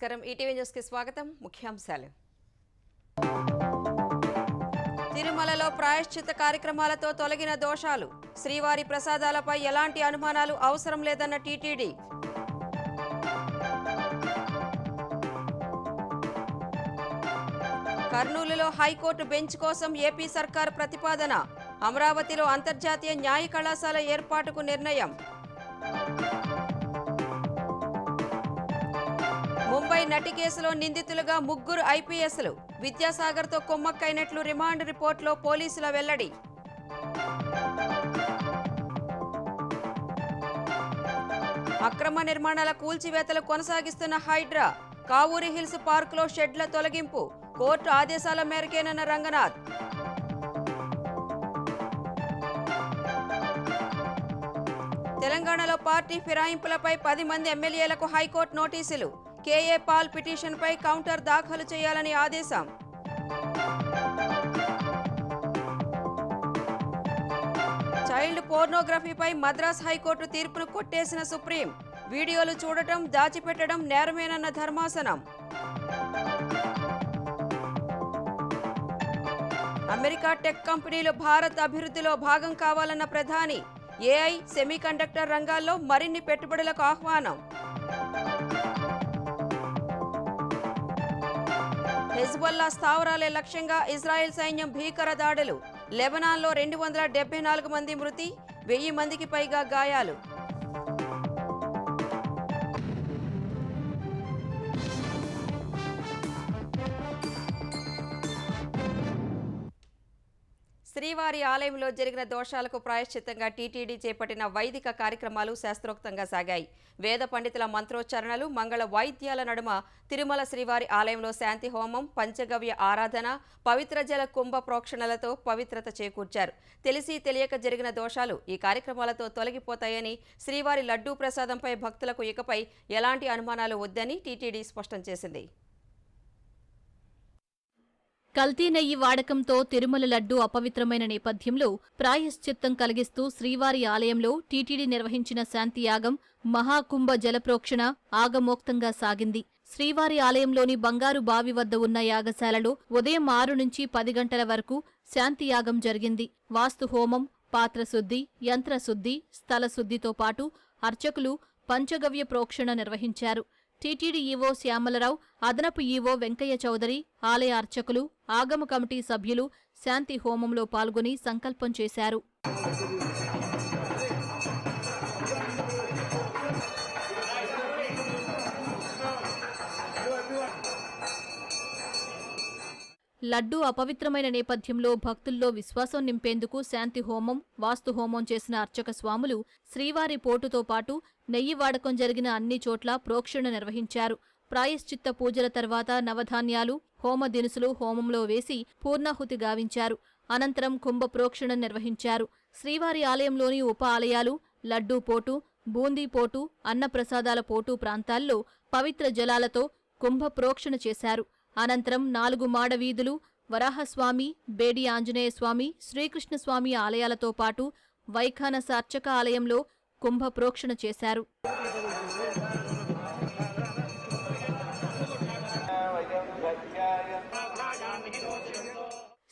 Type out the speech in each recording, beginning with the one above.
నమస్కారం. ETV news కి స్వాగతం. ముఖ్యాంశాలు. తిరుమలలో ప్రాయశ్చిత్త కార్యక్రమాలతో తొలగిన దోషాలు. శ్రీవారి ప్రసాదాలపై ఎలాంటి అనుమానాలు అవసరం లేదన్న టీటీడీ. కర్నూలులో హైకోర్టు బెంచ్ కోసం ఏపీ సర్కార్ ప్రతిపాదన. అమరావతిలో అంతర్జాతీయ న్యాయ కళాశాల ఏర్పాటుకు నిర్ణయం. ముంబై నటి కేసులో నిందితులుగా 3 ఐపీఎస్లు. విద్యాసాగర్తో కొమ్మక్కైనట్లు రిమాండ్ రిపోర్టులో పోలీసుల వెల్లడి. అక్రమ నిర్మాణాల కూల్చివేతలు కొనసాగిస్తున్న హైడ్రా. కావూరి హిల్స్ పార్కులో షెడ్ల తొలగింపు. కోర్టు ఆదేశాల మేరకేనన్న రంగనాథ్. తెలంగాణలో పార్టీ ఫిరాయింపులపై 10 మంది ఎమ్మెల్యేలకు హైకోర్టు నోటీసులు. కేఏ పాల్ పిటిషన్పై కౌంటర్ దాఖలు చేయాలని ఆదేశం. చైల్డ్ పోర్నోగ్రఫీపై మద్రాస్ హైకోర్టు తీర్పును కొట్టేసిన సుప్రీం. వీడియోలు చూడటం, దాచిపెట్టడం నేరమేనన్న ధర్మాసనం. అమెరికా టెక్ కంపెనీలు భారత్ అభివృద్ధిలో భాగం కావాలన్న ప్రధాని. ఏఐ, సెమీకండక్టర్ రంగాల్లో మరిన్ని పెట్టుబడులకు ఆహ్వానం. హెజ్బొల్లా స్థావరాలే లక్ష్యంగా ఇజ్రాయెల్ సైన్యం భీకర దాడులు. లెబనాన్లో 274 మంది మృతి, 1000 మందికి పైగా గాయాలు. శ్రీవారి ఆలయంలో జరిగిన దోషాలకు ప్రాయశ్చిత్తంగా టీటీడీ చేపట్టిన వైదిక కార్యక్రమాలు శాస్త్రోక్తంగా సాగాయి. వేద పండితుల మంత్రోచ్చారణలు, మంగళ వాయిద్యాల నడుమ తిరుమల శ్రీవారి ఆలయంలో శాంతి హోమం, పంచగవ్య ఆరాధన, పవిత్ర జల కుంభ ప్రోక్షణలతో పవిత్రత చేకూర్చారు. తెలిసి తెలియక జరిగిన దోషాలు ఈ కార్యక్రమాలతో తొలగిపోతాయని, శ్రీవారి లడ్డూ ప్రసాదంపై భక్తులకు ఇకపై ఎలాంటి అనుమానాలు వద్దని టీటీడీ స్పష్టం చేసింది. కల్తీ నెయ్యి వాడకంతో తిరుమల లడ్డూ అపవిత్రమైన నేపథ్యంలో ప్రాయశ్చిత్తం కలిగిస్తూ శ్రీవారి ఆలయంలో టీటీడీ నిర్వహించిన శాంతియాగం, మహాకుంభ జలప్రోక్షణ ఆగమోక్తంగా సాగింది. శ్రీవారి ఆలయంలోని బంగారు బావి వద్ద ఉన్న యాగశాలలో ఉదయం 6 నుంచి 10 గంటల వరకు శాంతియాగం జరిగింది. వాస్తు హోమం, పాత్రశుద్ధి, యంత్రశుద్ధి, స్థలశుద్ధితో పాటు అర్చకులు పంచగవ్య ప్రోక్షణ నిర్వహించారు. టీటీడీ ఈవో శ్యామలరావు, అదనపు ఈవో వెంకయ్య చౌదరి, ఆలయ అర్చకులు, ఆగమ కమిటీ సభ్యులు శాంతి హోమంలో పాల్గొని సంకల్పం చేశారు. లడ్డూ అపవిత్రమైన నేపథ్యంలో భక్తుల్లో విశ్వాసం నింపేందుకు శాంతి హోమం, వాస్తు హోమం చేసిన అర్చక స్వాములు శ్రీవారి పోటుతో పాటు నెయ్యి వాడకం జరిగిన అన్ని చోట్ల ప్రోక్షణ నిర్వహించారు. ప్రాయశ్చిత్త పూజల తర్వాత నవధాన్యాలు, హోమ దినుసులు హోమంలో వేసి పూర్ణాహుతి గావించారు. అనంతరం కుంభ ప్రోక్షణ నిర్వహించారు. శ్రీవారి ఆలయంలోని ఉప ఆలయాలు, లడ్డూ పోటు, బూందీ పోటు, అన్నప్రసాదాల పోటు ప్రాంతాల్లో పవిత్ర జలాలతో కుంభ ప్రోక్షణ చేశారు. అనంతరం 4 మాడ వీధులు, వరాహస్వామి, బేడి ఆంజనేయస్వామి, శ్రీకృష్ణస్వామి ఆలయాలతో పాటు వైఖానస అర్చక ఆలయంలో కుంభ ప్రోక్షణ చేశారు.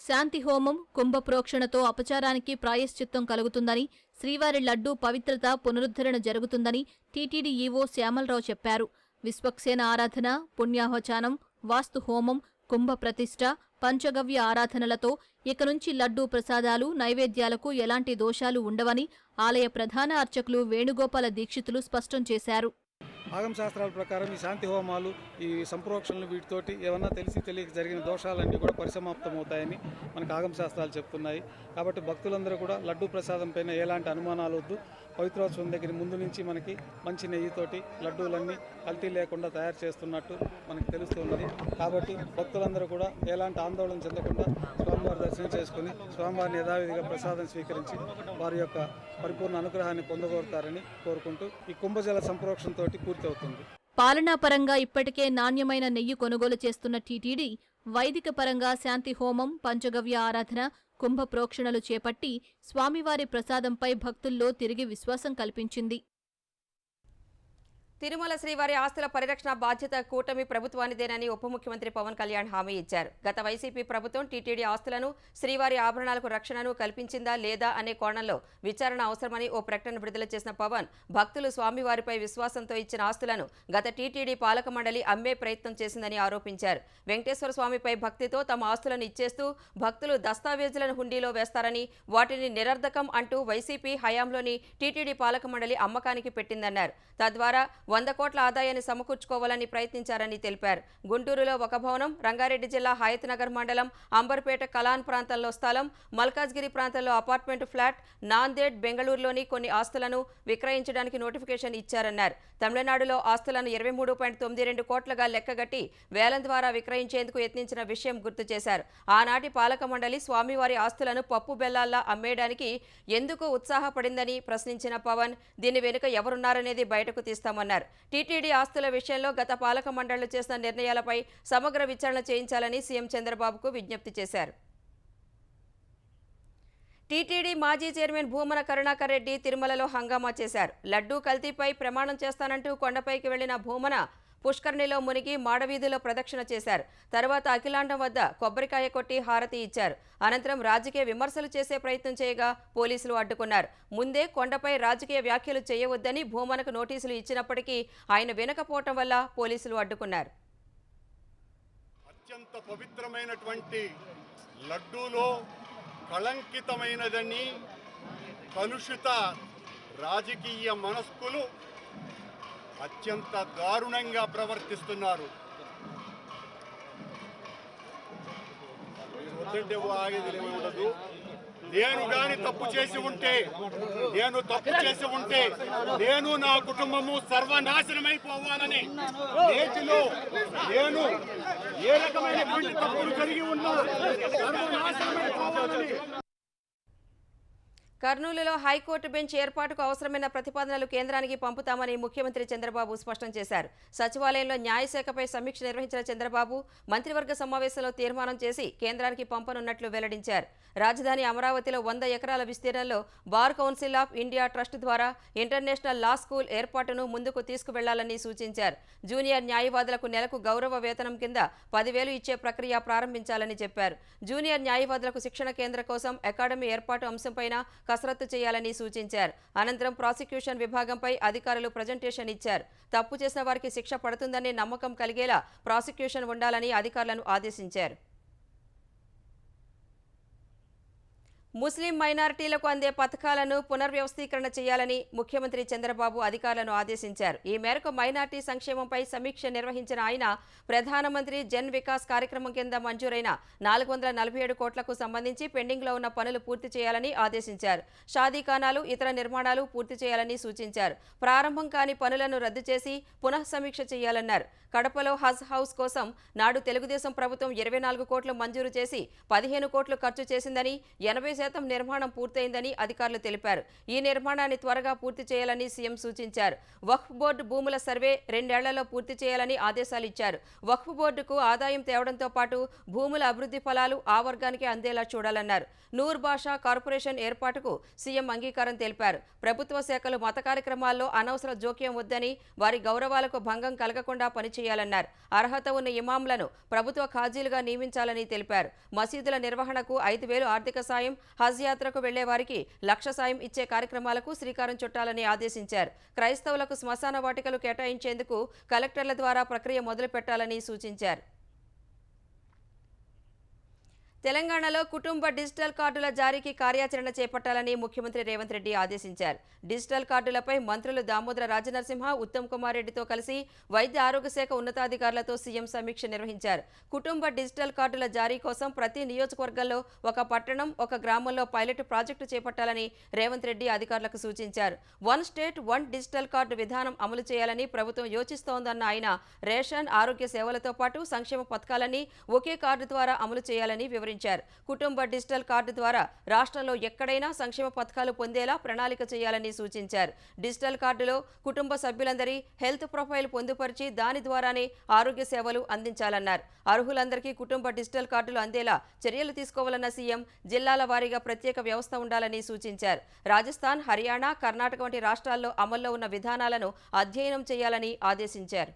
శాంతి హోమం, కుంభ ప్రోక్షణతో అపచారానికి ప్రాయశ్చిత్తం కలుగుతుందని, శ్రీవారి లడ్డూ పవిత్రత పునరుద్ధరణ జరుగుతుందని టీటీడీ ఈవో శ్యామలరావు చెప్పారు. విశ్వక్సేన ఆరాధన, పుణ్యాహవచానం, వాస్తు హోమం, కుంభ ప్రతిష్ఠ, పంచగవ్య ఆరాధనలతో ఇక నుంచి లడ్డూ ప్రసాదాలు, నైవేద్యాలకు ఎలాంటి దోషాలు ఉండవని ఆలయ ప్రధాన అర్చకులు వేణుగోపాల దీక్షితులు స్పష్టం చేశారు. ఆగమ శాస్త్రాల ప్రకారం ఈ శాంతి హోమాలు, ఈ సంప్రోక్షణలు వీటితోటి ఏమన్నా తెలిసి తెలియక జరిగిన దోషాలన్నీ కూడా పరిసమాప్తమవుతాయని మనకు ఆగమ శాస్త్రాలు చెప్తున్నాయి. కాబట్టి భక్తులందరూ కూడా లడ్డూ ప్రసాదం పైన ఎలాంటి అనుమానాలు వద్దు. పవిత్రోత్సవం దగ్గర ముందు నుంచి మనకి మంచి నెయ్యితోటి లడ్డూలన్నీ కల్తీ లేకుండా తయారు చేస్తున్నట్టు మనకు తెలుస్తున్నది. కాబట్టి భక్తులందరూ కూడా ఎలాంటి ఆందోళన చెందకుండా స్వామివారి దర్శనం చేసుకుని స్వామివారిని యథావిధిగా ప్రసాదం స్వీకరించి వారి యొక్క పరిపూర్ణ అనుగ్రహాన్ని పొందగోరుతారని కోరుకుంటూ ఈ కుంభజల సంప్రోక్షణతో పూర్తవుతుంది. పాలనాపరంగా ఇప్పటికే నాణ్యమైన నెయ్యి కొనుగోలు చేస్తున్న టీటీడీ వైదిక పరంగా శాంతి హోమం, పంచగవ్య ఆరాధన, కుంభ ప్రోక్షణలు చేపట్టి స్వామివారి ప్రసాదంపై భక్తుల్లో తిరిగి విశ్వాసం కల్పించింది. తిరుమల శ్రీవారి ఆస్తుల పరిరక్షణ బాధ్యత కూటమి ప్రభుత్వానిదేనని ఉప ముఖ్యమంత్రి పవన్ కళ్యాణ్ హామీ ఇచ్చారు. గత వైసీపీ ప్రభుత్వం టీటీడీ ఆస్తులను, శ్రీవారి ఆభరణాలకు రక్షణను కల్పించిందా లేదా అనే కోణంలో విచారణ అవసరమని ఓ ప్రకటన విడుదల చేసిన పవన్, భక్తులు స్వామివారిపై విశ్వాసంతో ఇచ్చిన ఆస్తులను గత టీటీడీ పాలక మండలి అమ్మే ప్రయత్నం చేసిందని ఆరోపించారు. వెంకటేశ్వర స్వామిపై భక్తితో తమ ఆస్తులను ఇచ్చేస్తూ భక్తులు దస్తావేజులను హుండీలో వేస్తారని, వాటిని నిరర్ధకం అంటూ వైసీపీ హయాంలోని టీటీడీ పాలక మండలి అమ్మకానికి పెట్టిందన్నారు. తద్వారా 100 కోట్ల ఆదాయాన్ని సమకూర్చుకోవాలని ప్రయత్నించారని తెలిపారు. గుంటూరులో ఒక భవనం, రంగారెడ్డి జిల్లా హయత్నగర్ మండలం అంబర్పేట కలాన్ ప్రాంతంలో స్థలం, మల్కాజ్గిరి ప్రాంతంలో అపార్ట్మెంట్ ఫ్లాట్, నాందేడ్, బెంగళూరులోని కొన్ని ఆస్తులను విక్రయించడానికి నోటిఫికేషన్ ఇచ్చారన్నారు. తమిళనాడులో ఆస్తులను 23.92 కోట్లుగా లెక్కగట్టి వేలం ద్వారా విక్రయించేందుకు యత్నించిన విషయం గుర్తు చేశారు. ఆనాటి పాలక మండలి స్వామివారి ఆస్తులను పప్పు బెల్లాల్లా అమ్మేయడానికి ఎందుకు ఉత్సాహపడిందని ప్రశ్నించిన పవన్, దీని వెనుక ఎవరున్నారనేది బయటకు తీస్తామన్నారు. టీటీడీ ఆస్తుల విషయంలో గత పాలక మండళ్లు చేసిన నిర్ణయాలపై సమగ్ర విచారణ చేయించాలని సీఎం చంద్రబాబుకు విజ్ఞప్తి చేశారు. టీటీడీ మాజీ చైర్మన్ భూమన కరుణాకర్ రెడ్డి తిరుమలలో హంగామా చేశారు. లడ్డూ కల్తీపై ప్రమాణం చేస్తానంటూ కొండపైకి వెళ్లిన భూమన పుష్కరిణిలో మునిగి మాడవీధిలో ప్రదక్షిణ చేశారు. తర్వాత అఖిలాండం వద్ద కొబ్బరికాయ కొట్టి హారతి ఇచ్చారు. అనంతరం రాజకీయ విమర్శలు చేసే ప్రయత్నం చేయగా పోలీసులు అడ్డుకున్నారు. ముందే కొండపై రాజకీయ వ్యాఖ్యలు చేయవద్దని భూమనకు నోటీసులు ఇచ్చినప్పటికీ ఆయన వినకపోవటం వల్ల పోలీసులు అడ్డుకున్నారు. అత్యంత పవిత్రమైనటువంటి లడ్డూలో కళంకితమైనదని కలుషిత రాజకీయ మనస్కులు అత్యంత దారుణంగా ప్రవర్తిస్తున్నారు. వద్దంటే ఆగేది ఉండదు. నేను గాని తప్పు చేసి ఉంటే, నేను నా కుటుంబము సర్వనాశనమైపోవాలని నేటిలో నేను ఏ రకమైనటువంటి తప్పులు కలిగి ఉన్నా సర్వనాశనమైపోవాలని. కర్నూలులో హైకోర్టు బెంచ్ ఏర్పాటుకు అవసరమైన ప్రతిపాదనలు కేంద్రానికి పంపుతామని ముఖ్యమంత్రి చంద్రబాబు స్పష్టం చేశారు. సచివాలయంలో న్యాయశాఖపై సమీక్ష నిర్వహించిన చంద్రబాబు మంత్రివర్గ సమావేశంలో తీర్మానం చేసి కేంద్రానికి పంపనున్నట్లు వెల్లడించారు. రాజధాని అమరావతిలో 100 ఎకరాల విస్తీర్ణంలో bar council of India trust ద్వారా ఇంటర్నేషనల్ లా స్కూల్ ఏర్పాటును ముందుకు తీసుకువెళ్లాలని సూచించారు. జూనియర్ న్యాయవాదులకు నెలకు గౌరవ వేతనం కింద 10,000 ఇచ్చే ప్రక్రియ ప్రారంభించాలని చెప్పారు. జూనియర్ న్యాయవాదులకు శిక్షణ కేంద్రం కోసం అకాడమీ ఏర్పాటు అంశంపైన కసరత్తు చేయాలని సూచించారు. అనంతరం ప్రాసిక్యూషన్ విభాగంపై అధికారులు ప్రజెంటేషన్ ఇచ్చారు. తప్పు చేసిన వారికి శిక్ష పడుతుందనే నమ్మకం కలిగేలా ప్రాసిక్యూషన్ ఉండాలని అధికారులను ఆదేశించారు. ముస్లిం మైనారిటీలకు అందే పథకాలను పునర్వ్యవస్థీకరణ చేయాలని ముఖ్యమంత్రి చంద్రబాబు అధికారులను ఆదేశించారు. ఈ మేరకు మైనారిటీ సంక్షేమంపై సమీక్ష నిర్వహించిన ఆయన ప్రధానమంత్రి జన్ వికాస్ కార్యక్రమం కింద మంజూరైన 447 కోట్లకు సంబంధించి పెండింగ్లో ఉన్న పనులు పూర్తి చేయాలని ఆదేశించారు. షాదీఖానాలు, ఇతర నిర్మాణాలు పూర్తి చేయాలని సూచించారు. ప్రారంభం కాని పనులను రద్దు చేసి పునఃసమీక్ష చేయాలన్నారు. కడపలో హజ్ హౌస్ కోసం నాడు తెలుగుదేశం ప్రభుత్వం 24 కోట్లు మంజూరు చేసి 15 కోట్లు ఖర్చు చేసిందని, 80% నిర్మాణం పూర్తయిందని అధికారులు తెలిపారు. ఈ నిర్మాణాన్ని త్వరగా పూర్తి చేయాలని సీఎం సూచించారు. వక్ఫ్ బోర్డు భూముల సర్వే 2 ఏళ్లలో పూర్తి చేయాలని ఆదేశాలు ఇచ్చారు. వక్ఫ్ బోర్డుకు ఆదాయం తేవడంతో పాటు భూముల అభివృద్ధి ఫలాలు ఆ వర్గానికి అందేలా చూడాలన్నారు. నూర్ బాషా కార్పొరేషన్ ఏర్పాటుకు సీఎం అంగీకారం తెలిపారు. ప్రభుత్వ శాఖలు మత కార్యక్రమాల్లో అనవసర జోక్యం వద్దని, వారి గౌరవాలకు భంగం కలగకుండా పనిచేయాలన్నారు. అర్హత ఉన్న ఇమాంలను ప్రభుత్వ ఖాజీలుగా నియమించాలని తెలిపారు. మసీదుల నిర్వహణకు 5,000 ఆర్థిక సాయం, హజ్ యాత్రకు వెళ్లే వారికి 1,00,000 సాయం ఇచ్చే కార్యక్రమాలకు శ్రీకారం చుట్టాలని ఆదేశించారు. క్రైస్తవులకు శ్మశాన వాటికలు కేటాయించేందుకు కలెక్టర్ల ద్వారా ప్రక్రియ మొదలు పెట్టాలని సూచించారు. తెలంగాణలో కుటుంబ డిజిటల్ కార్డుల జారీకి కార్యాచరణ చేపట్టాలని ముఖ్యమంత్రి రేవంత్ రెడ్డి ఆదేశించారు. డిజిటల్ కార్డులపై మంత్రులు దామోదర రాజనరసింహ, ఉత్తమ్ కుమార్ రెడ్డితో కలిసి వైద్య ఆరోగ్య శాఖ ఉన్నతాధికారులతో సీఎం సమీక్ష నిర్వహించారు. కుటుంబ డిజిటల్ కార్డుల జారీ కోసం ప్రతి నియోజకవర్గంలో ఒక పట్టణం, ఒక గ్రామంలో పైలట్ ప్రాజెక్టు చేపట్టాలని రేవంత్ రెడ్డి అధికారులకు సూచించారు. 1 స్టేట్ 1 డిజిటల్ కార్డు విధానం అమలు చేయాలని ప్రభుత్వం యోచిస్తోందన్న ఆయన రేషన్, ఆరోగ్య సేవలతో పాటు సంక్షేమ పథకాలన్నీ ఒకే కార్డు ద్వారా అమలు చేయాలని వివరించారు. వివరించారు. కుటుంబ డిజిటల్ కార్డు ద్వారా రాష్ట్రంలో ఎక్కడైనా సంక్షేమ పథకాలు పొందేలా ప్రణాళిక చేయాలని సూచించారు. డిజిటల్ కార్డులో కుటుంబ సభ్యులందరి హెల్త్ ప్రొఫైల్ పొందుపరిచి దాని ద్వారానే ఆరోగ్య సేవలు అందించాలన్నారు. అర్హులందరికీ కుటుంబ డిజిటల్ కార్డులు అందేలా చర్యలు తీసుకోవాలన్న సీఎం జిల్లాల వారీగా ప్రత్యేక వ్యవస్థ ఉండాలని సూచించారు. రాజస్థాన్, హర్యానా, కర్ణాటక వంటి రాష్ట్రాల్లో అమల్లో ఉన్న విధానాలను అధ్యయనం చేయాలని ఆదేశించారు.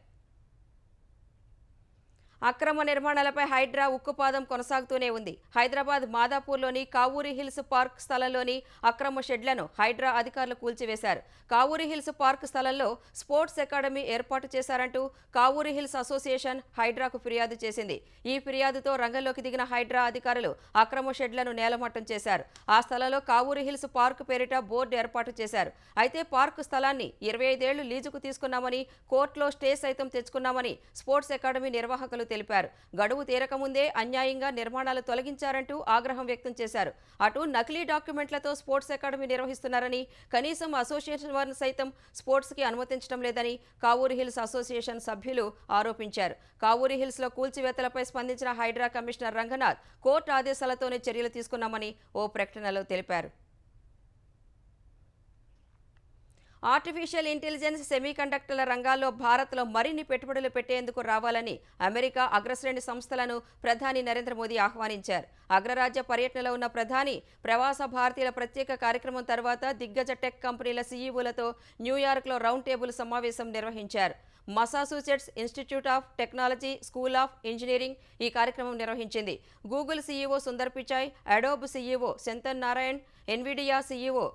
అక్రమ నిర్మాణాలపై హైడ్రా ఉక్కుపాదం కొనసాగుతూనే ఉంది. హైదరాబాద్ మాదాపూర్లోని కావూరి హిల్స్ పార్క్ స్థలంలోని అక్రమ షెడ్లను హైడ్రా అధికారులు కూల్చివేశారు. కావూరి హిల్స్ పార్క్ స్థలంలో స్పోర్ట్స్ అకాడమీ ఏర్పాటు చేశారంటూ కావూరి హిల్స్ అసోసియేషన్ హైడ్రాకు ఫిర్యాదు చేసింది. ఈ ఫిర్యాదుతో రంగంలోకి దిగిన హైడ్రా అధికారులు అక్రమ షెడ్లను నేలమట్టం చేశారు. ఆ స్థలంలో కావూరి హిల్స్ పార్క్ పేరిట బోర్డు ఏర్పాటు చేశారు. అయితే పార్క్ స్థలాన్ని 25 ఏళ్లు లీజుకు తీసుకున్నామని, కోర్టులో స్టే సైతం తెచ్చుకున్నామని స్పోర్ట్స్ అకాడమీ నిర్వాహకులు తెలిపారు. గడువు తీరకముందే అన్యాయంగా నిర్మాణాలు తొలగించారంటూ ఆగ్రహం వ్యక్తం చేశారు. అటు నకిలీ డాక్యుమెంట్లతో స్పోర్ట్స్ అకాడమీ నిర్వహిస్తున్నారని, కనీసం అసోసియేషన్ వారిని సైతం స్పోర్ట్స్కి అనుమతించడం లేదని కావూరి హిల్స్ అసోసియేషన్ సభ్యులు ఆరోపించారు. కావూరి హిల్స్లో కూల్చివేతలపై స్పందించిన హైడ్రా కమిషనర్ రంగనాథ్ కోర్టు ఆదేశాలతోనే చర్యలు తీసుకున్నామని ఓ ప్రకటనలో తెలిపారు. ఆర్టిఫిషియల్ ఇంటెలిజెన్స్, సెమీకండక్టర్ల రంగాల్లో భారత్లో మరిన్ని పెట్టుబడులు పెట్టేందుకు రావాలని అమెరికా అగ్రశ్రేణి సంస్థలను ప్రధాని నరేంద్ర మోదీ ఆహ్వానించారు. అగ్రరాజ్య పర్యటనలో ఉన్న ప్రధాని ప్రవాస భారతీయుల ప్రత్యేక కార్యక్రమం తర్వాత దిగ్గజ టెక్ కంపెనీల సీఈఓలతో న్యూయార్క్లో రౌండ్ టేబుల్ సమావేశం నిర్వహించారు. Massachusetts Institute of Technology School of Engineering ఈ కార్యక్రమం నిర్వహించింది. Google CEO Sundar Pichai, Adobe CEO Shantanu Narayen, Nvidia CEO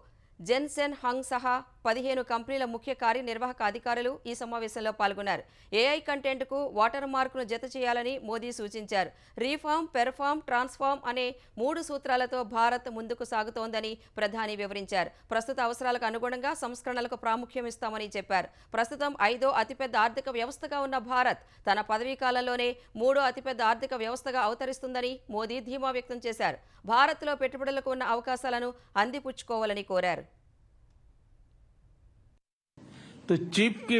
Jensen Huang సహా 15 కంపెనీల ముఖ్య కార్యనిర్వాహక అధికారులు ఈ సమావేశంలో పాల్గొన్నారు. ఏఐ కంటెంట్కు వాటర్ మార్క్ను జత చేయాలని మోదీ సూచించారు. రీఫార్మ్, పెర్ఫార్మ్, ట్రాన్స్ఫార్మ్ అనే 3 సూత్రాలతో భారత్ ముందుకు సాగుతోందని ప్రధాని వివరించారు. ప్రస్తుత అవసరాలకు అనుగుణంగా సంస్కరణలకు ప్రాముఖ్యం ఇస్తామని చెప్పారు. ప్రస్తుతం 5వ అతిపెద్ద ఆర్థిక వ్యవస్థగా ఉన్న భారత్ తన పదవీ కాలంలోనే 3వ అతిపెద్ద ఆర్థిక వ్యవస్థగా అవతరిస్తుందని మోదీ ధీమా వ్యక్తం చేశారు. భారత్లో పెట్టుబడులకు ఉన్న అవకాశాలను అందిపుచ్చుకోవాలని కోరారు. तो चिप की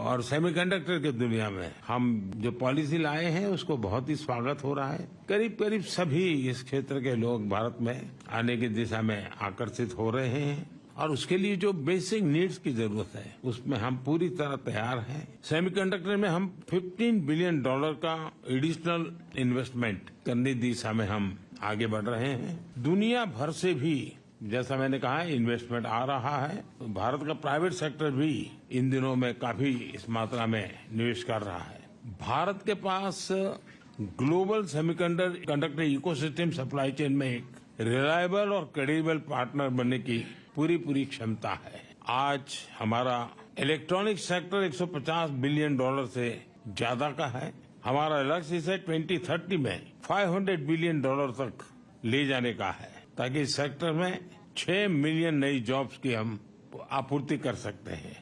और सेमीकंडक्टर की दुनिया में हम जो पॉलिसी लाए हैं उसको बहुत ही स्वागत हो रहा है. करीब करीब सभी इस क्षेत्र के लोग भारत में आने की दिशा में आकर्षित हो रहे हैं और उसके लिए जो बेसिक नीड्स की जरूरत है उसमें हम पूरी तरह तैयार हैं. सेमीकंडक्टर में हम $15 बिलियन का एडिशनल इन्वेस्टमेंट करने की दिशा में हम आगे बढ़ रहे हैं. दुनिया भर से भी जैसा मैंने कहा इन्वेस्टमेंट आ रहा है. भारत का प्राइवेट सेक्टर भी इन दिनों में काफी इस मात्रा में निवेश कर रहा है. भारत के पास global semiconductor ecosystem supply chain में एक रिलायबल और क्रेडिबल पार्टनर बनने की पूरी क्षमता है. आज हमारा इलेक्ट्रॉनिक सेक्टर $150 बिलियन से ज्यादा का है. हमारा लक्ष्य इसे 2030 में $500 बिलियन तक ले जाने का है ताकि इस सेक्टर में 6 मिलियन नई जॉब्स की हम आपूर्ति कर सकते हैं.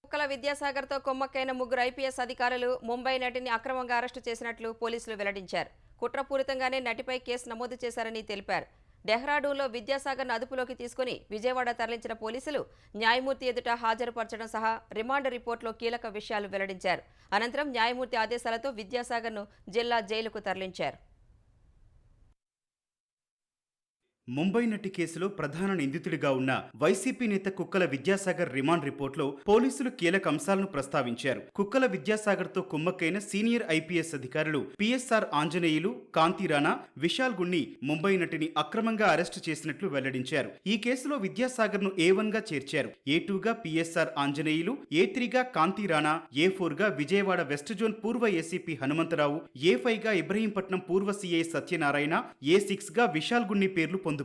కుక్కల విద్యాసాగర్తో కొమ్మక్కైన 3 ఐపీఎస్ అధికారులు ముంబై నటిని అక్రమంగా అరెస్టు చేసినట్లు పోలీసులు వెల్లడించారు. కుట్రపూరితంగానే నటిపై కేసు నమోదు చేశారని తెలిపారు. డెహ్రాడూన్లో విద్యాసాగర్ను అదుపులోకి తీసుకుని విజయవాడ తరలించిన పోలీసులు న్యాయమూర్తి ఎదుట హాజరుపరచడం సహా రిమాండ్ రిపోర్టులో కీలక విషయాలు వెల్లడించారు. అనంతరం న్యాయమూర్తి ఆదేశాలతో విద్యాసాగర్ను జిల్లా జైలుకు తరలించారు. ముంబై నటి కేసులో ప్రధాన నిందితుడిగా ఉన్న వైసీపీ నేత కుక్కల విద్యాసాగర్ రిమాండ్ రిపోర్టులో పోలీసులు కీలక అంశాలను ప్రస్తావించారు. కుక్కల విద్యాసాగర్ తో కుమ్మక్కైన సీనియర్ ఐపీఎస్ అధికారులు పిఎస్ఆర్ ఆంజనేయులు, కాంతి రాణా, విశాల్ గుణ్ణి ముంబై నటిని అక్రమంగా అరెస్టు చేసినట్లు వెల్లడించారు. ఈ కేసులో విద్యాసాగర్ ను A1 గా చేర్చారు. A2 గా పిఎస్ఆర్ ఆంజనేయులు, A3 గా కాంతి రాణా, A4 గా విజయవాడ వెస్ట్ జోన్ పూర్వ ఏసీపీ హనుమంతరావు, A5 గా ఇబ్రహీంపట్నం పూర్వ సీఐ సత్యనారాయణ, A6 గా విశాల్ గుణ్ణి పేర్లు పొందుపరిచారు.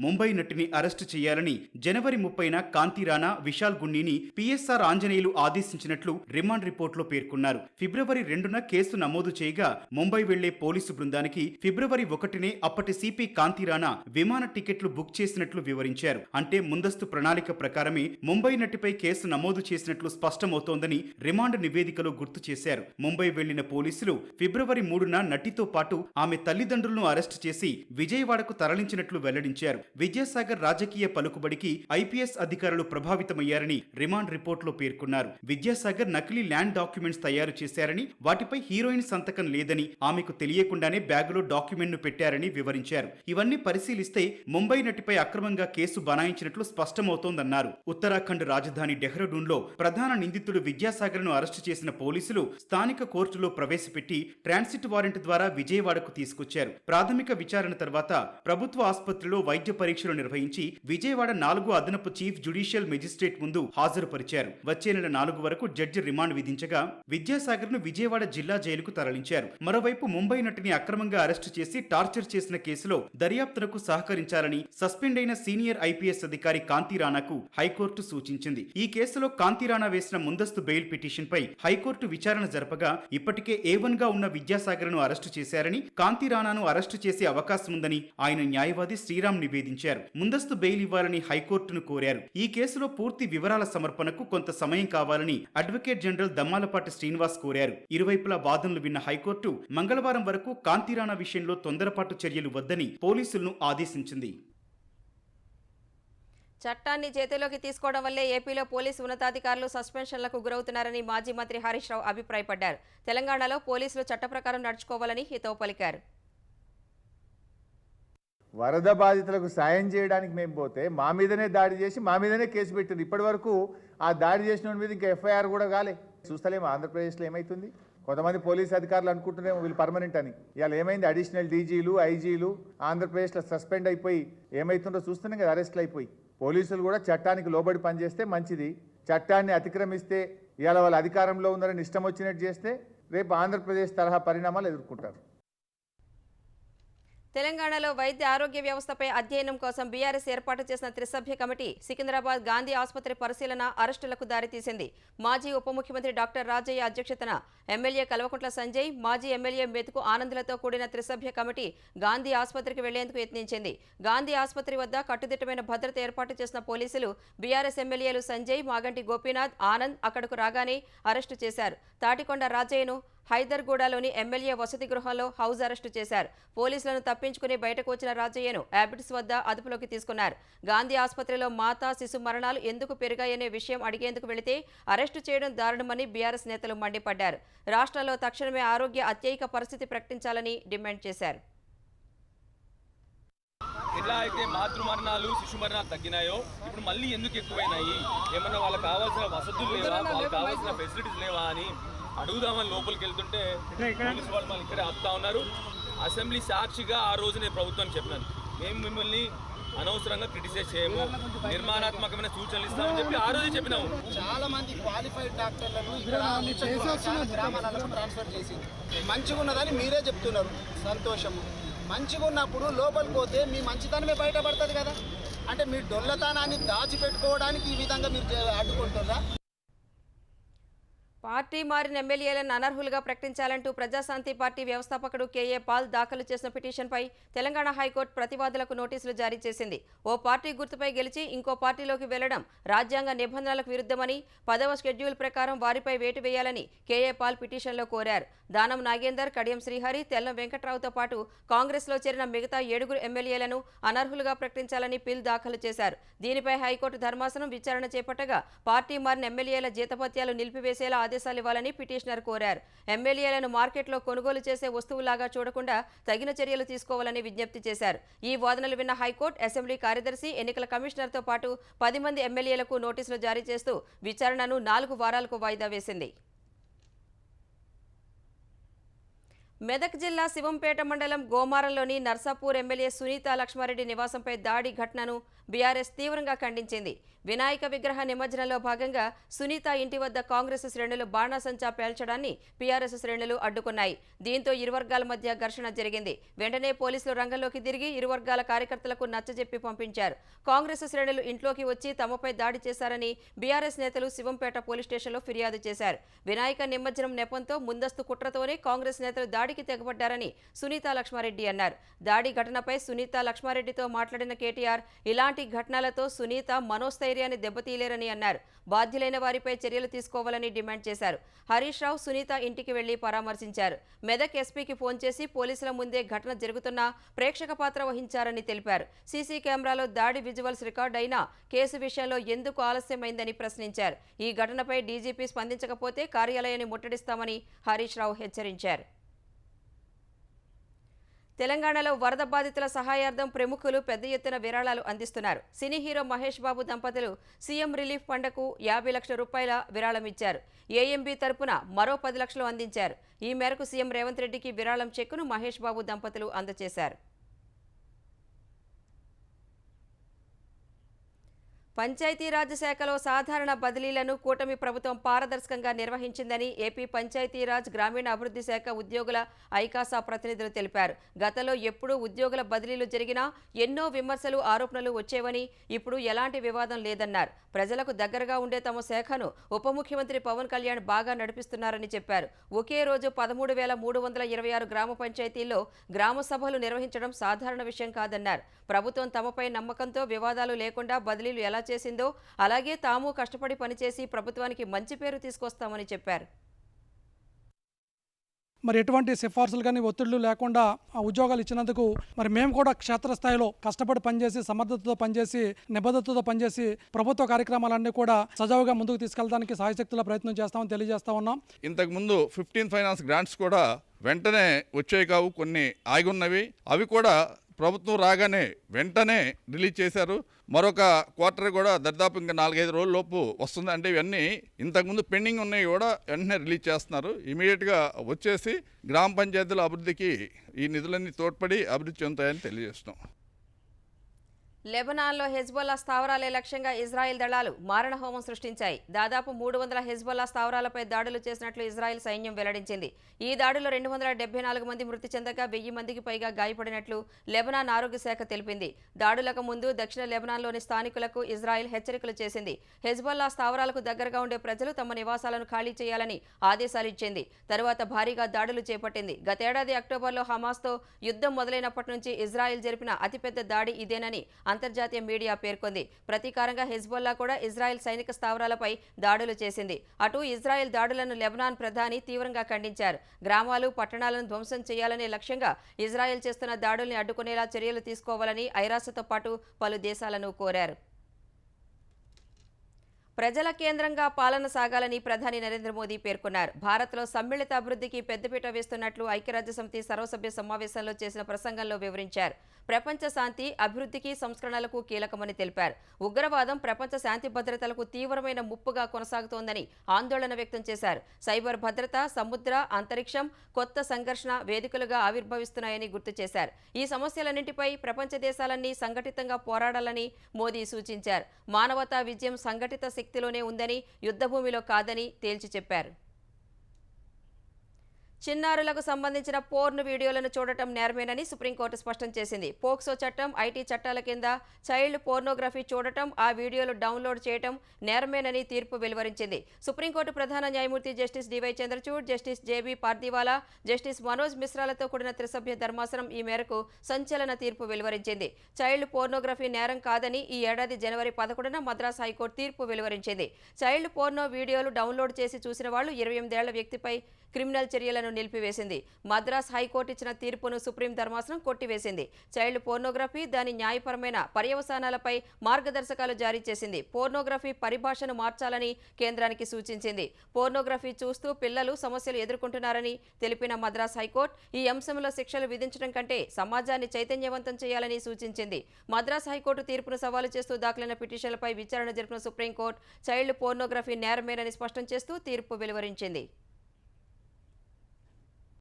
ముంబై నటిని అరెస్టు చేయాలని జనవరి 30న కాంతి రాణా, విశాల్ గుణ్ణిని పిఎస్ఆర్ ఆంజనేయులు ఆదేశించినట్లు రిమాండ్ రిపోర్టులో పేర్కొన్నారు. ఫిబ్రవరి 2న కేసు నమోదు చేయగా ముంబై వెళ్లే పోలీసు బృందానికి ఫిబ్రవరి 1నే అప్పటి సిపి కాంతి రాణా విమాన టికెట్లు బుక్ చేసినట్లు వివరించారు. అంటే ముందస్తు ప్రణాళిక ప్రకారమే ముంబై నటిపై కేసు నమోదు చేసినట్లు స్పష్టమవుతోందని రిమాండ్ నివేదికలో గుర్తు చేశారు. ముంబై వెళ్లిన పోలీసులు ఫిబ్రవరి 3న నటితో పాటు ఆమె తల్లిదండ్రులను అరెస్టు చేసి విజయవాడకు తరలించినట్లు చేసినట్లు వెల్లడించారు. విద్యాసాగర్ రాజకీయ పలుకుబడికి ఐపీఎస్ అధికారులు ప్రభావితమయ్యారని రిమాండ్ రిపోర్టులో పేర్కొన్నారు. విద్యాసాగర్ నకిలీ ల్యాండ్ డాక్యుమెంట్స్ తయారు చేశారని, వాటిపై హీరోయిన్ సంతకం లేదని, ఆమెకు తెలియకుండానే బ్యాగులో డాక్యుమెంట్ను పెట్టారని వివరించారు. ఇవన్నీ పరిశీలిస్తే ముంబై నటిపై అక్రమంగా కేసు బనాయించినట్లు స్పష్టమవుతోందన్నారు. ఉత్తరాఖండ్ రాజధాని డెహ్రాడూన్లో ప్రధాన నిందితుడు విద్యాసాగర్ను అరెస్టు చేసిన పోలీసులు స్థానిక కోర్టులో ప్రవేశపెట్టి ట్రాన్సిట్ వారెంట్ ద్వారా విజయవాడకు తీసుకొచ్చారు. ప్రాథమిక విచారణ తర్వాత ప్రభుత్వ ఆసుపత్రిలో వైద్య పరీక్షలు నిర్వహించి విజయవాడ 4వ అదనపు చీఫ్ జ్యుడిషియల్ మెజిస్ట్రేట్ ముందు హాజరుపరిచారు. వచ్చే నెల 4 వరకు జడ్జి రిమాండ్ విధించగా విద్యాసాగర్ను విజయవాడ జిల్లా జైలుకు తరలించారు. మరోవైపు ముంబై నటిని అక్రమంగా అరెస్టు చేసి టార్చర్ చేసిన కేసులో దర్యాప్తునకు సహకరించాలని సస్పెండ్ అయిన సీనియర్ ఐపీఎస్ అధికారి కాంతి రాణాకు హైకోర్టు సూచించింది. ఈ కేసులో కాంతి రాణా వేసిన ముందస్తు బెయిల్ పిటిషన్పై హైకోర్టు విచారణ జరపగా ఇప్పటికే A1 గా ఉన్న విద్యాసాగర్ను అరెస్టు చేశారని, కాంతి రాణాను అరెస్టు చేసే అవకాశం ఉందని ఆయన న్యాయవాది శ్రీరామ్ నివేదించారు. ముందస్తు బెయిల్ ఇవ్వాలని హైకోర్టును కోరారు. ఈ కేసులో పూర్తి వివరాల సమర్పణకు కొంత సమయం కావాలని అడ్వకేట్ జనరల్ దమ్మాలపాటి శ్రీనివాస్ కోరారు. ఇరువైపులా వాదనలు విన్న హైకోర్టు మంగళవారం వరకు కాంతి రాణా విషయంలో తొందరపాటు చర్యలు వద్దని పోలీసులను ఆదేశించింది. చట్టాన్ని చేతిలోకి తీసుకోవడం వల్లే ఏపీలో పోలీసు ఉన్నతాధికారులు సస్పెన్షన్లకు గురవుతున్నారని మాజీ మంత్రి హరీష్ రావు అభిప్రాయపడ్డారు. తెలంగాణలో పోలీసులు చట్ట ప్రకారం నడుచుకోవాలని హితవు పలికారు. వరద బాధితులకు సాయం చేయడానికి మేము పోతే మా మీదనే దాడి చేసి మా మీదనే కేసు పెట్టింది. ఇప్పటి వరకు ఆ దాడి చేసిన మీద ఇంకా ఎఫ్ఐఆర్ కూడా కాలే. చూస్తలేము ఆంధ్రప్రదేశ్లో ఏమైతుంది. కొంతమంది పోలీస్ అధికారులు అనుకుంటున్నాము వీళ్ళు పర్మనెంట్ అని. ఇవాళ ఏమైంది, అడిషనల్ డీజీలు ఐజీలు ఆంధ్రప్రదేశ్లో సస్పెండ్ అయిపోయి ఏమైతుందో చూస్తున్నాం కదా, అరెస్ట్లు అయిపోయి. పోలీసులు కూడా చట్టానికి లోబడి పనిచేస్తే మంచిది. చట్టాన్ని అతిక్రమిస్తే ఇవాళ వాళ్ళ అధికారంలో ఉన్నారని ఇష్టం వచ్చినట్టు చేస్తే రేపు ఆంధ్రప్రదేశ్ తరహా పరిణామాలు ఎదుర్కొంటారు. తెలంగాణలో వైద్య ఆరోగ్య వ్యవస్థపై అధ్యయనం కోసం బీఆర్ఎస్ ఏర్పాటు చేసిన త్రిసభ్య కమిటీ సికింద్రాబాద్ గాంధీ ఆసుపత్రి పరిశీలన అరెస్టులకు దారితీసింది. మాజీ ఉప ముఖ్యమంత్రి డాక్టర్ రాజయ్య అధ్యక్షతన ఎమ్మెల్యే కల్వకుంట్ల సంజయ్, మాజీ ఎమ్మెల్యే మెతుకు ఆనంద్లతో కూడిన త్రిసభ్య కమిటీ గాంధీ ఆసుపత్రికి వెళ్లేందుకు యత్నించింది. గాంధీ ఆసుపత్రి వద్ద కట్టుదిట్టమైన భద్రత ఏర్పాటు చేసిన పోలీసులు బీఆర్ఎస్ ఎమ్మెల్యేలు సంజయ్, మాగంటి గోపీనాథ్, ఆనంద్ అక్కడకు రాగానే అరెస్టు చేశారు. తాటికొండ రాజయ్యను హైదర్గూడలోని ఎమ్మెల్యే వసతి గృహంలో హౌస్ అరెస్టు చేశారు. పోలీసులను తప్పించుకుని బయటకు వచ్చిన రాజయ్యను యాబిట్స్ వద్ద అదుపులోకి తీసుకున్నారు. గాంధీ ఆసుపత్రిలో మాతా శిశు మరణాలు ఎందుకు పెరిగాయనే విషయం అడిగేందుకు వెళితే అరెస్టు చేయడం దారుణమని బీఆర్ఎస్ నేతలు మండిపడ్డారు. రాష్ట్రంలో తక్షణమే ఆరోగ్య అత్యయిక పరిస్థితి ప్రకటించాలని డిమాండ్ చేశారు. ఎలా అయితే మాతృ మరణాలు శిశు మరణాలు తగ్గినాయో ఇప్పుడు మళ్ళీ ఎందుకు ఎక్కువైనాయి, ఏమన్నా వాళ్ళకి కావాల్సిన వసతులు లేవా, వాళ్ళకి కావాల్సిన ఫెసిలిటీస్ లేవా అని అడుగుదామని లోపలికి వెళ్తుంటే పోలీసు వాళ్ళు మళ్ళీ ఇక్కడే ఆపుతా ఉన్నారు. అసెంబ్లీ సాక్షిగా ఆ రోజు నేను ప్రభుత్వానికి చెప్పినాను, మేము మిమ్మల్ని అనవసరంగా క్రిటిసైజ్ చేయము, నిర్మాణాత్మకమైన సూచనలు ఇస్తామని చెప్పి ఆ రోజే చెప్పినాము. చాలా మంది క్వాలిఫైడ్ డాక్టర్లను గ్రామాలకు ట్రాన్స్ఫర్ చేసి మంచిగా ఉన్నదని మీరే చెప్తున్నారు. సంతోషము. మంచిగా ఉన్నప్పుడు లోపలికి పోతే మీ మంచితనమే బయటపడుతుంది కదా. అంటే మీ డొల్లతనాన్ని దాచిపెట్టుకోవడానికి ఈ విధంగా మీరు అడ్డుకుంటున్నారా? పార్టీ మారిన ఎమ్మెల్యేలను అనర్హులుగా ప్రకటించాలంటూ ప్రజాశాంతి పార్టీ వ్యవస్థాపకుడు కేఏ పాల్ దాఖలు చేసిన పిటిషన్పై తెలంగాణ హైకోర్టు ప్రతివాదులకు నోటీసులు జారీ చేసింది. ఓ పార్టీ గుర్తుపై గెలిచి ఇంకో పార్టీలోకి వెళ్లడం రాజ్యాంగ నిబంధనలకు విరుద్ధమని, 10వ షెడ్యూల్ ప్రకారం వారిపై వేటు వేయాలని కేఏ పాల్ పిటిషన్లో కోరారు. దానం నాగేందర్, కడియం శ్రీహరి, తెల్లం వెంకట్రావుతో పాటు కాంగ్రెస్లో చేరిన మిగతా 7 ఎమ్మెల్యేలను అనర్హులుగా ప్రకటించాలని పిల్ దాఖలు చేశారు. దీనిపై హైకోర్టు ధర్మాసనం విచారణ చేపట్టగా పార్టీ మారిన ఎమ్మెల్యేల జీతభత్యాలు నిలిపివేసేలా ఆదేశాలు ఇవ్వాలని పిటిషనర్ కోరారు. ఎమ్మెల్యేలను మార్కెట్లో కొనుగోలు చేసే వస్తువులాగా చూడకుండా తగిన చర్యలు తీసుకోవాలని విజ్ఞప్తి చేశారు. ఈ వాదనలు విన్న హైకోర్టు అసెంబ్లీ కార్యదర్శి, ఎన్నికల కమిషనర్తో పాటు 10 మంది ఎమ్మెల్యేలకు నోటీసులు జారీ చేస్తూ విచారణను 4 వారాలకు వాయిదా వేసింది. మెదక్ జిల్లా శివంపేట మండలం గోమారంలోని నర్సాపూర్ ఎమ్మెల్యే సునీత లక్ష్మారెడ్డి నివాసంపై దాడి ఘటనను బీఆర్ఎస్ తీవ్రంగా ఖండించింది. వినాయక విగ్రహ నిమజ్జనంలో భాగంగా సునీత ఇంటి వద్ద కాంగ్రెస్ శ్రేణులు బాణాసంచా పేల్చడాన్ని బీఆర్ఎస్ శ్రేణులు అడ్డుకున్నాయి. దీంతో ఇరు వర్గాల మధ్య ఘర్షణ జరిగింది. వెంటనే పోలీసులు రంగంలోకి దిగి ఇరు వర్గాల కార్యకర్తలకు నచ్చజెప్పి పంపించారు. కాంగ్రెస్ శ్రేణులు ఇంట్లోకి వచ్చి తమపై దాడి చేశారని బీఆర్ఎస్ నేతలు శివంపేట పోలీస్ స్టేషన్లో ఫిర్యాదు చేశారు. వినాయక నిమజ్జనం నెపంతో ముందస్తు కుట్రతోనే కాంగ్రెస్ నేతలు దాడి దాడికి తెగబడ్డారని సునీత లక్ష్మారెడ్డి అన్నారు. దాడి ఘటనపై సునీత లక్ష్మారెడ్డితో మాట్లాడిన కేటీఆర్ ఇలాంటి ఘటనలతో సునీత మనోస్థైర్యాన్ని దెబ్బతీయలేరని అన్నారు. బాధ్యులైన వారిపై చర్యలు తీసుకోవాలని డిమాండ్ చేశారు. హరీష్ రావు సునీత ఇంటికి వెళ్లి పరామర్శించారు. మెదక్ ఎస్పీకి ఫోన్ చేసి పోలీసుల ముందే ఘటన జరుగుతున్నా ప్రేక్షక పాత్ర వహించారని తెలిపారు. సీసీ కెమెరాలో దాడి విజువల్స్ రికార్డ్ అయినా కేసు విషయంలో ఎందుకు ఆలస్యమైందని ప్రశ్నించారు. ఈ ఘటనపై డీజీపీ స్పందించకపోతే కార్యాలయాన్ని ముట్టడిస్తామని హరీష్ రావు హెచ్చరించారు. తెలంగాణలో వరద బాధితుల సహాయార్థం ప్రముఖులు పెద్ద ఎత్తున విరాళాలు అందిస్తున్నారు. సినీ హీరో మహేష్ బాబు దంపతులు సీఎం రిలీఫ్ ఫండ్కు 50 లక్షల రూపాయల విరాళం ఇచ్చారు. ఏఎంబీ తరపున మరో 10 లక్షలు అందించారు. ఈ మేరకు సీఎం రేవంత్ రెడ్డికి విరాళం చెక్కును మహేష్ బాబు దంపతులు అందజేశారు. పంచాయతీరాజ్ శాఖలో సాధారణ బదిలీలను కూటమి ప్రభుత్వం పారదర్శకంగా నిర్వహించిందని ఏపీ పంచాయతీరాజ్ గ్రామీణాభివృద్ధి శాఖ ఉద్యోగుల ఐకాసా ప్రతినిధులు తెలిపారు. గతంలో ఎప్పుడూ ఉద్యోగుల బదిలీలు జరిగినా ఎన్నో విమర్శలు, ఆరోపణలు వచ్చేవని ఇప్పుడు ఎలాంటి వివాదం లేదన్నారు. ప్రజలకు దగ్గరగా ఉండే తమ శాఖను ఉప ముఖ్యమంత్రి పవన్ కళ్యాణ్ బాగా నడిపిస్తున్నారని చెప్పారు. ఒకే రోజు 13,326 గ్రామ పంచాయతీల్లో గ్రామ సభలు నిర్వహించడం సాధారణ విషయం కాదన్నారు. ప్రభుత్వం తమపై నమ్మకంతో వివాదాలు లేకుండా బదిలీలు ఎలా చేసిందో అలాగే తాము కష్టపడి పనిచేసి ప్రభుత్వానికి మంచి పేరు తీసుకొస్తామని చెప్పారు. మరి ఎటువంటి సిఫార్సులు కానీ ఒత్తిళ్లు లేకుండా ఆ ఉద్యోగాలు ఇచ్చినందుకు మరి మేము కూడా క్షేత్రస్థాయిలో కష్టపడి పనిచేసి సమర్థతతో పనిచేసి నిబద్ధతతో పనిచేసి ప్రభుత్వ కార్యక్రమాలన్నీ కూడా సజావుగా ముందుకు తీసుకెళ్ళడానికి సాయశక్తుల ప్రయత్నం చేస్తామని తెలియజేస్తా ఉన్నాం. ఇంతకుముందు 15 ఫైనాన్స్ గ్రాంట్స్ కూడా వెంటనే వచ్చాయి కావు, కొన్ని ఆగి ఉన్నవి. అవి కూడా ప్రభుత్వం రాగానే వెంటనే రిలీజ్ చేశారు. మరొక క్వార్టర్ కూడా దాదాపు ఇంకా 4-5 రోజుల లోపు వస్తుంది. అంటే ఇవన్నీ ఇంతకుముందు పెండింగ్ ఉన్నాయి కూడా వెంటనే రిలీజ్ చేస్తున్నారు. ఇమీడియట్గా వచ్చేసి గ్రామ పంచాయతీల అభివృద్ధికి ఈ నిధులన్నీ తోడ్పడి అభివృద్ధి చెందుతాయని తెలియజేస్తున్నాం. లెబనాన్లో హెజ్బొల్లా స్థావరాలే లక్ష్యంగా ఇజ్రాయెల్ దళాలు మారణహోమం సృష్టించాయి. దాదాపు 300 హెజ్బొల్లా స్థావరాలపై దాడులు చేసినట్లు ఇజ్రాయెల్ సైన్యం వెల్లడించింది. ఈ దాడుల్లో 274 మంది మృతి చెందగా 1000 మందికి పైగా గాయపడినట్లు లెబనాన్ ఆరోగ్య శాఖ తెలిపింది. దాడులకు ముందు దక్షిణ లెబనాన్లోని స్థానికులకు ఇజ్రాయెల్ హెచ్చరికలు చేసింది. హెజ్బొల్లా స్థావరాలకు దగ్గరగా ఉండే ప్రజలు తమ నివాసాలను ఖాళీ చేయాలని ఆదేశాలు ఇచ్చింది. తరువాత భారీగా దాడులు చేపట్టింది. గతేడాది అక్టోబర్లో హమాస్తో యుద్ధం మొదలైనప్పటి నుంచి ఇజ్రాయెల్ జరిపిన అతిపెద్ద దాడి ఇదేనని అంతర్జాతీయ మీడియా పేర్కొంది. ప్రతీకారంగా హెజ్బొల్లా కూడా ఇజ్రాయెల్ సైనిక స్థావరాలపై దాడులు చేసింది. అటు ఇజ్రాయెల్ దాడులను లెబనాన్ ప్రధాని తీవ్రంగా ఖండించారు. గ్రామాలు, పట్టణాలను ధ్వంసం చేయాలనే లక్ష్యంగా ఇజ్రాయెల్ చేస్తున్న దాడుల్ని అడ్డుకునేలా చర్యలు తీసుకోవాలని ఐరాసతో పాటు పలు దేశాలను కోరారు. ప్రజల కేంద్రంగా పాలన సాగాలని ప్రధాని నరేంద్ర మోదీ పేర్కొన్నారు. భారత్లో సమ్మిళిత అభివృద్ధికి పెద్దపీట వేస్తున్నట్లు ఐక్యరాజ్యసమితి సర్వసభ్య సమావేశంలో చేసిన ప్రసంగంలో వివరించారు. ప్రపంచ శాంతి, అభివృద్ధికి, సంస్కరణలకు కీలకమని తెలిపారు. ఉగ్రవాదం ప్రపంచ శాంతి భద్రతలకు తీవ్రమైన ముప్పుగా కొనసాగుతోందని ఆందోళన వ్యక్తం చేశారు. సైబర్ భద్రత, సముద్ర, అంతరిక్షం కొత్త సంఘర్షణ వేదికలుగా ఆవిర్భవిస్తున్నాయని గుర్తు చేశారు. ఈ సమస్యలన్నింటిపై ప్రపంచ దేశాలన్నీ సంఘటితంగా పోరాడాలని మోదీ సూచించారు. మానవతా విజయం సంఘటిత శక్తిలోనే ఉందని, యుద్ధభూమిలో కాదని తేల్చి చెప్పారు. చిన్నారులకు సంబంధించిన పోర్న్ వీడియోలను చూడటం నేరమేనని సుప్రీంకోర్టు స్పష్టం చేసింది. పోక్సో చట్టం, ఐటీ చట్టాల కింద చైల్డ్ పోర్నోగ్రఫీ చూడటం, ఆ వీడియోలు డౌన్లోడ్ చేయటం నేరమేనని తీర్పు వెలువరించింది. సుప్రీంకోర్టు ప్రధాన న్యాయమూర్తి Justice DY Chandrachud, Justice JB Pardiwala, Justice Manoj మిశ్రాలతో కూడిన త్రిసభ్య ధర్మాసనం ఈ మేరకు సంచలన తీర్పు వెలువరించింది. చైల్డ్ పోర్నోగ్రఫీ నేరం కాదని ఈ ఏడాది జనవరి 11న మద్రాస్ హైకోర్టు తీర్పు వెలువరించింది. చైల్డ్ పోర్నో వీడియోలు డౌన్లోడ్ చేసి చూసిన వాళ్లు 28 ఏళ్ల వ్యక్తిపై క్రిమినల్ చర్యలను నిలిపివేసింది. మద్రాస్ హైకోర్టు ఇచ్చిన తీర్పును సుప్రీం ధర్మాసనం కొట్టివేసింది. చైల్డ్ పోర్నోగ్రఫీ, దాని న్యాయపరమైన పర్యవసానాలపై మార్గదర్శకాలు జారీ చేసింది. పోర్నోగ్రఫీ పరిభాషను మార్చాలని కేంద్రానికి సూచించింది. పోర్నోగ్రఫీ చూస్తూ పిల్లలు సమస్యలు ఎదుర్కొంటున్నారని తెలిపిన మద్రాస్ హైకోర్టు ఈ అంశంలో శిక్షలు విధించడం కంటే సమాజాన్ని చైతన్యవంతం చేయాలని సూచించింది. మద్రాస్ హైకోర్టు తీర్పును సవాలు చేస్తూ దాఖలైన పిటిషన్లపై విచారణ జరిపిన సుప్రీంకోర్టు చైల్డ్ పోర్నోగ్రఫీ నేరమేనని స్పష్టం చేస్తూ తీర్పు వెలువరించింది.